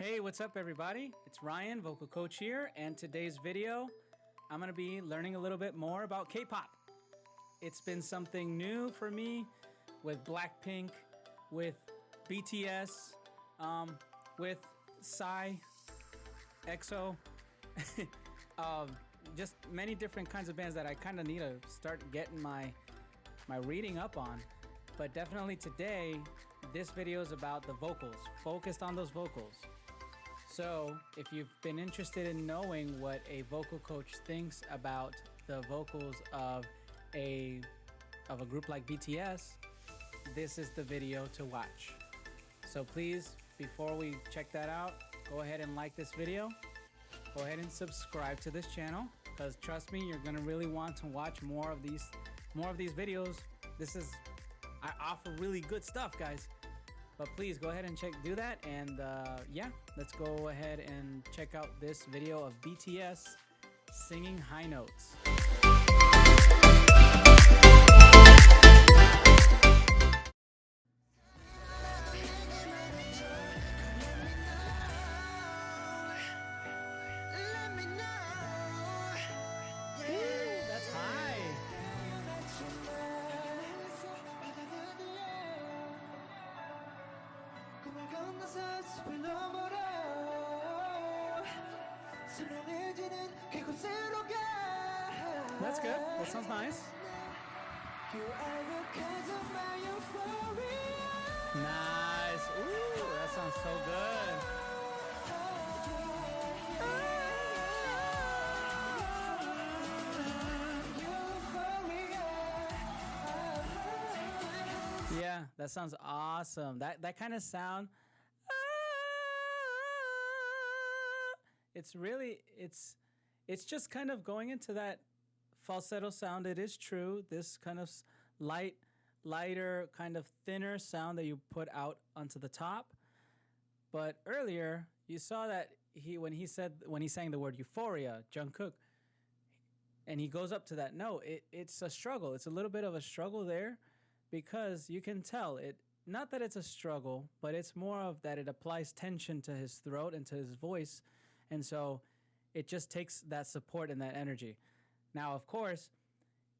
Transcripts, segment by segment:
Hey, what's up everybody? It's Ryan, vocal coach here, and today's video, I'm gonna be learning a little bit more about K-pop. It's been something new for me with Blackpink, with BTS, with Psy, EXO, just many different kinds of bands that I kind of need to start getting my reading up on. But definitely today, this video is about the vocals, focused on those vocals. So if you've been interested in knowing what a vocal coach thinks about the vocals of a group like BTS, this is the video to watch. So please, before we check that out, go ahead and like this video. Go ahead and subscribe to this channel, because trust me, you're gonna really want to watch more of these videos. I offer really good stuff, guys. But please go ahead and do that, and yeah, let's go ahead and check out this video of BTS singing high notes. That's high. That's good. That sounds nice. Nice. Ooh, that sounds so good. Yeah, that sounds awesome. That kind of sound. It's just kind of going into that falsetto sound. It is true. This kind of lighter, kind of thinner sound that you put out onto the top. But earlier you saw that when he sang the word euphoria, Jungkook, and he goes up to that note, it's a struggle. It's a little bit of a struggle there, because you can tell it. Not that it's a struggle, but it's more of that it applies tension to his throat and to his voice. And so it just takes that support and that energy. Now, of course,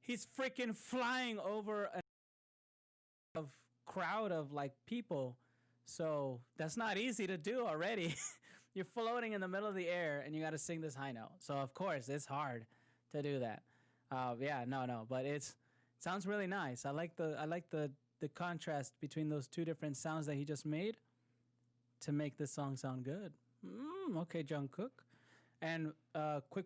he's freaking flying over a crowd of like people. So that's not easy to do already. You're floating in the middle of the air and you got to sing this high note. So of course it's hard to do that. Yeah, no, but it sounds really nice. I like the contrast between those two different sounds that he just made to make this song sound good. Okay, Jungkook. And quick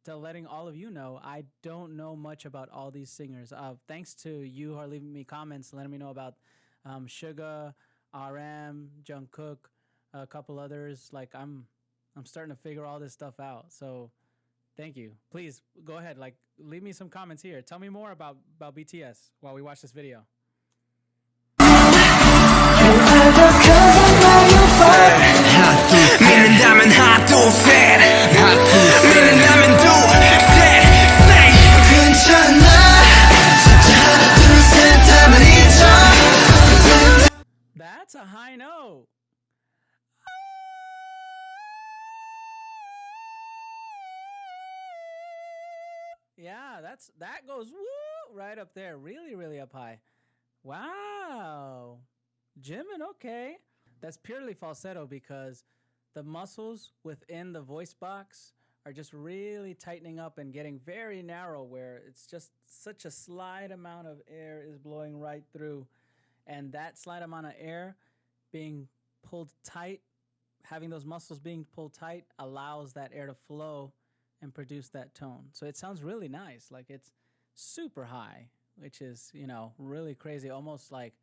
to letting all of you know, I don't know much about all these singers. Thanks to you who are leaving me comments, letting me know about Suga, RM, Jungkook, a couple others. Like I'm starting to figure all this stuff out. So thank you. Please go ahead. Like leave me some comments here. Tell me more about BTS while we watch this video. That's a high note. Yeah, that goes woo right up there. Really, really up high. Wow. Jimin, okay. That's purely falsetto because the muscles within the voice box are just really tightening up and getting very narrow, where it's just such a slight amount of air is blowing right through. And that slight amount of air being pulled tight, having those muscles being pulled tight, allows that air to flow and produce that tone. So it sounds really nice. Like it's super high, which is, really crazy, almost like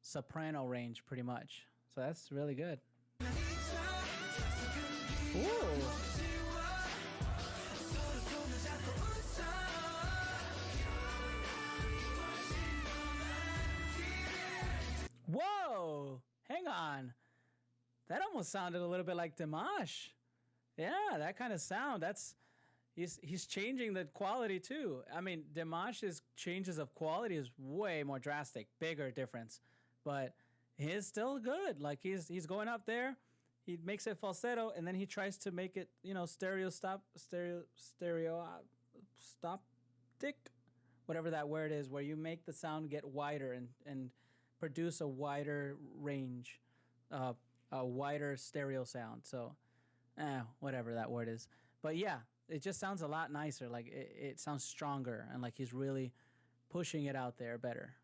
soprano range pretty much. So that's really good. Ooh. Whoa, hang on. That almost sounded a little bit like Dimash. Yeah, that kind of sound. He's changing the quality too. I mean, Dimash's changes of quality is way more drastic, bigger difference. But his still good. Like he's going up there. he makes it falsetto, and then he tries to make it, stereo stop dick, whatever that word is, where you make the sound get wider and produce a wider range, a wider stereo sound. So, whatever that word is. But yeah, it just sounds a lot nicer. Like it sounds stronger, and like he's really pushing it out there better.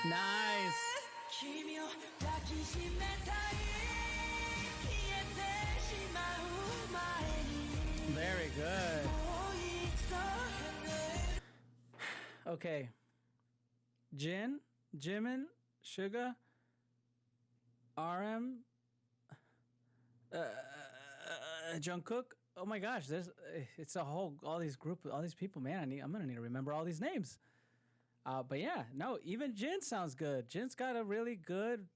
Nice. Very good. Okay. Jimin, Suga, RM, Jungkook. Oh my gosh, it's all these people, man. I'm gonna need to remember all these names. But yeah, no, even Jin sounds good. Jin's got a really good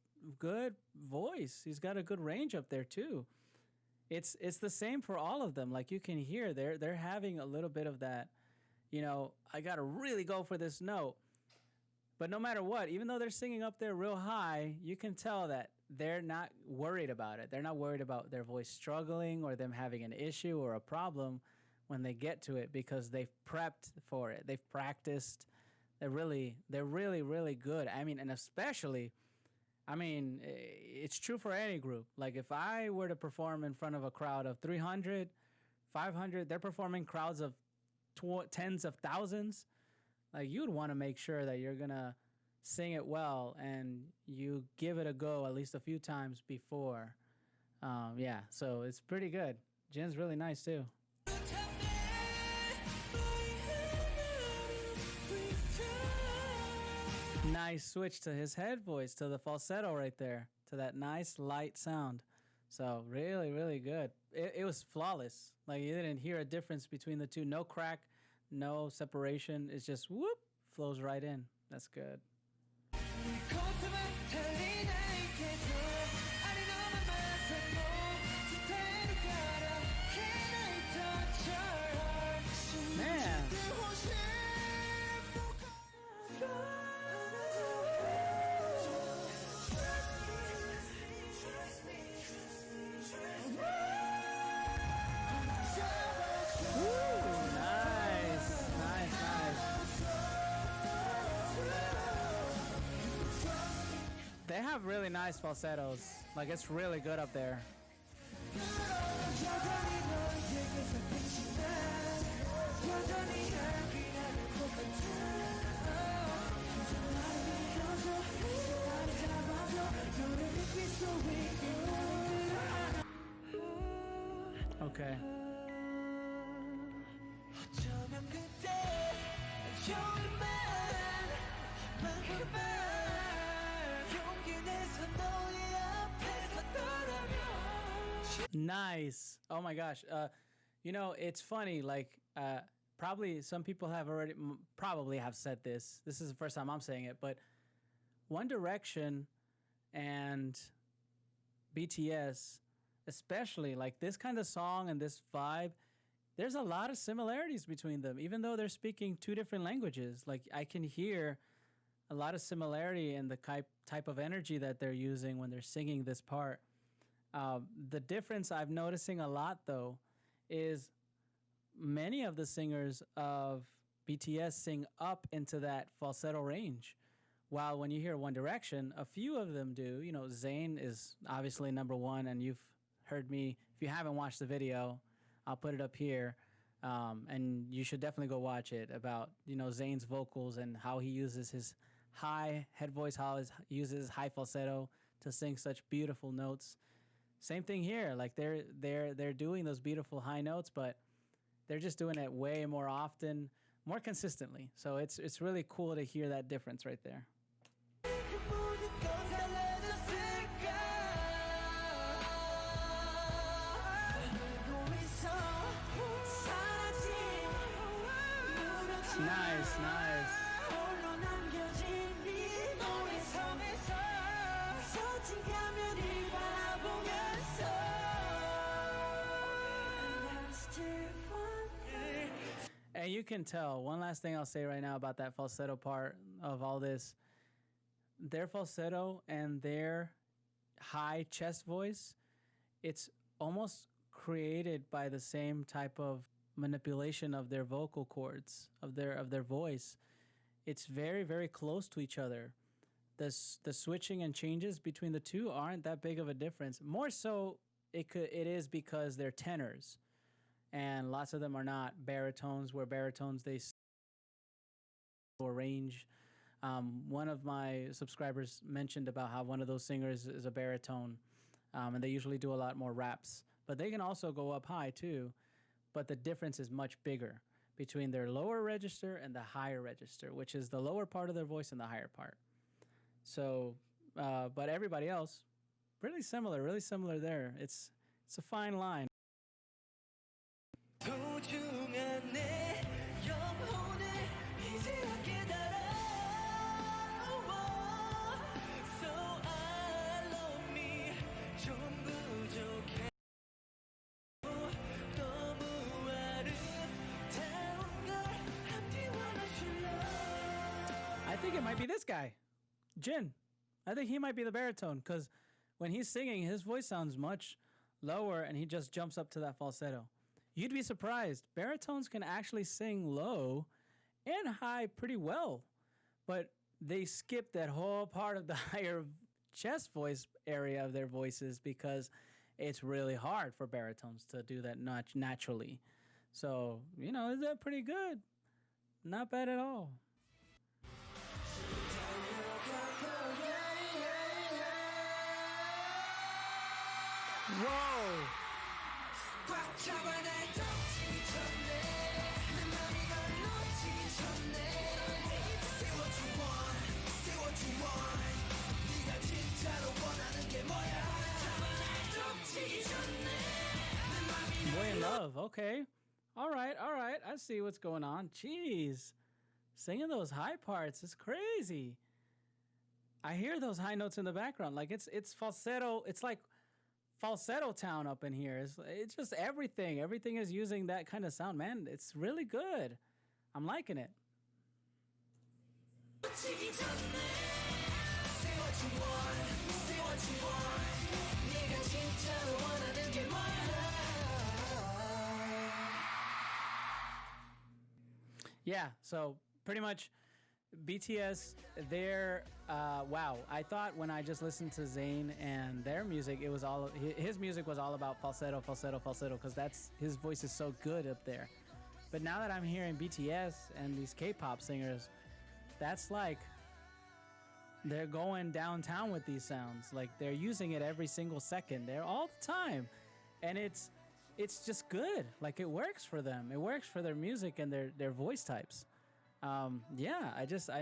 voice. He's got a good range up there too. It's the same for all of them. Like you can hear they're having a little bit of that, I gotta really go for this note. But no matter what, even though they're singing up there real high, you can tell that they're not worried about it. They're not worried about their voice struggling or them having an issue or a problem when they get to it, because they've prepped for it. They've practiced. They're really, really good. I mean, and especially, it's true for any group. Like if I were to perform in front of a crowd of 300, 500, they're performing crowds of tens of thousands. Like you'd want to make sure that you're going to sing it well and you give it a go at least a few times before. Yeah, so it's pretty good. Jin's really nice too. Nice switch to his head voice, to the falsetto right there, to that nice light sound. So really, really good. It was flawless. Like you didn't hear a difference between the two. No crack, no separation. It's just whoop, flows right in. That's good. Man. They have really nice falsettos. Like it's really good up there. Okay. Nice. Oh my gosh. It's funny. Like, probably some people have probably have said this. This is the first time I'm saying it, but One Direction and BTS, especially like this kind of song and this vibe, there's a lot of similarities between them, even though they're speaking two different languages. Like I can hear a lot of similarity in the type of energy that they're using when they're singing this part. The difference I'm noticing a lot, though, is many of the singers of BTS sing up into that falsetto range, while when you hear One Direction, a few of them do. Zayn is obviously number one, and you've heard me. If you haven't watched the video, I'll put it up here, and you should definitely go watch it, about Zayn's vocals and how he uses his high head voice, how he uses high falsetto to sing such beautiful notes. Same thing here. Like they're doing those beautiful high notes, but they're just doing it way more often, more consistently. So it's really cool to hear that difference right there. Nice, nice. you can tell. One last thing I'll say right now about that falsetto part of all this. Their falsetto and their high chest voice, it's almost created by the same type of manipulation of their vocal cords, of their voice. It's very, very close to each other. The switching and changes between the two aren't that big of a difference. More so, it is because they're tenors, and lots of them are not baritones. Where baritones they or range. One of my subscribers mentioned about how one of those singers is a baritone, and they usually do a lot more raps, but they can also go up high too. But the difference is much bigger between their lower register and the higher register, which is the lower part of their voice and the higher part. So, but everybody else, really similar there. It's a fine line. I think it might be this guy, Jin. I think he might be the baritone because when he's singing, his voice sounds much lower and he just jumps up to that falsetto. You'd be surprised. Baritones can actually sing low and high pretty well, but they skip that whole part of the higher chest voice area of their voices because it's really hard for baritones to do that naturally. So, is that pretty good? Not bad at all. Whoa! Boy in Love, okay. All right. I see what's going on. Jeez. Singing those high parts is crazy. I hear those high notes in the background. Like it's falsetto. It's like falsetto town up in here. It's just everything. Everything is using that kind of sound, man. It's really good. I'm liking it. Yeah, so pretty much BTS, wow. I thought when I just listened to Zayn and their music, it was his music was all about falsetto, because his voice is so good up there. But now that I'm hearing BTS and these K-pop singers, that's like they're going downtown with these sounds. Like they're using it every single second. They're all the time. And it's just good. Like it works for them. It works for their music and their voice types. I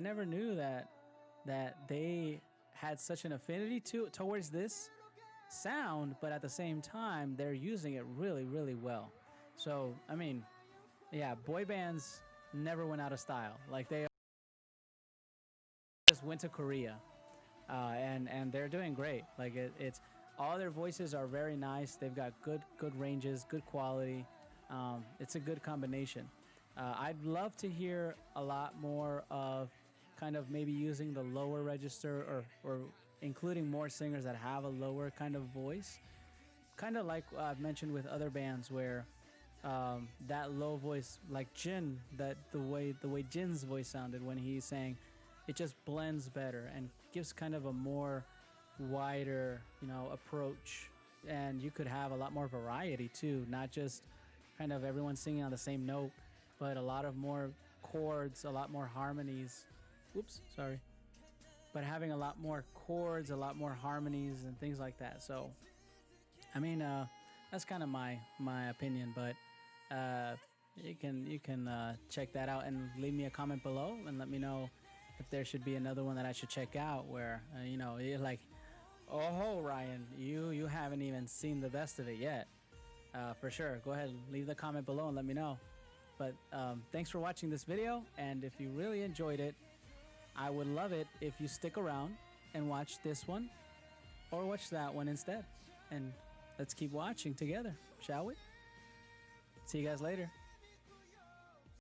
never knew that they had such an affinity towards this sound, but at the same time they're using it really, really well. So I mean, yeah, boy bands never went out of style. Like they just went to Korea, and they're doing great. Like it's all their voices are very nice. They've got good ranges, good quality. It's a good combination. I'd love to hear a lot more of kind of maybe using the lower register or including more singers that have a lower kind of voice. Kind of like I've mentioned with other bands where that low voice, like Jin, that the way Jin's voice sounded when he sang, it just blends better and gives kind of a more wider, approach. And you could have a lot more variety too, not just kind of everyone singing on the same note, but a lot of more chords, a lot more harmonies. Oops, sorry. But having a lot more chords, a lot more harmonies and things like that. So, I mean, that's kind of my opinion, but you can check that out and leave me a comment below and let me know if there should be another one that I should check out where, you're like, oh, Ryan, you haven't even seen the best of it yet. For sure, go ahead, leave the comment below and let me know. But thanks for watching this video, and if you really enjoyed it, I would love it if you stick around and watch this one or watch that one instead. And let's keep watching together, shall we? See you guys later.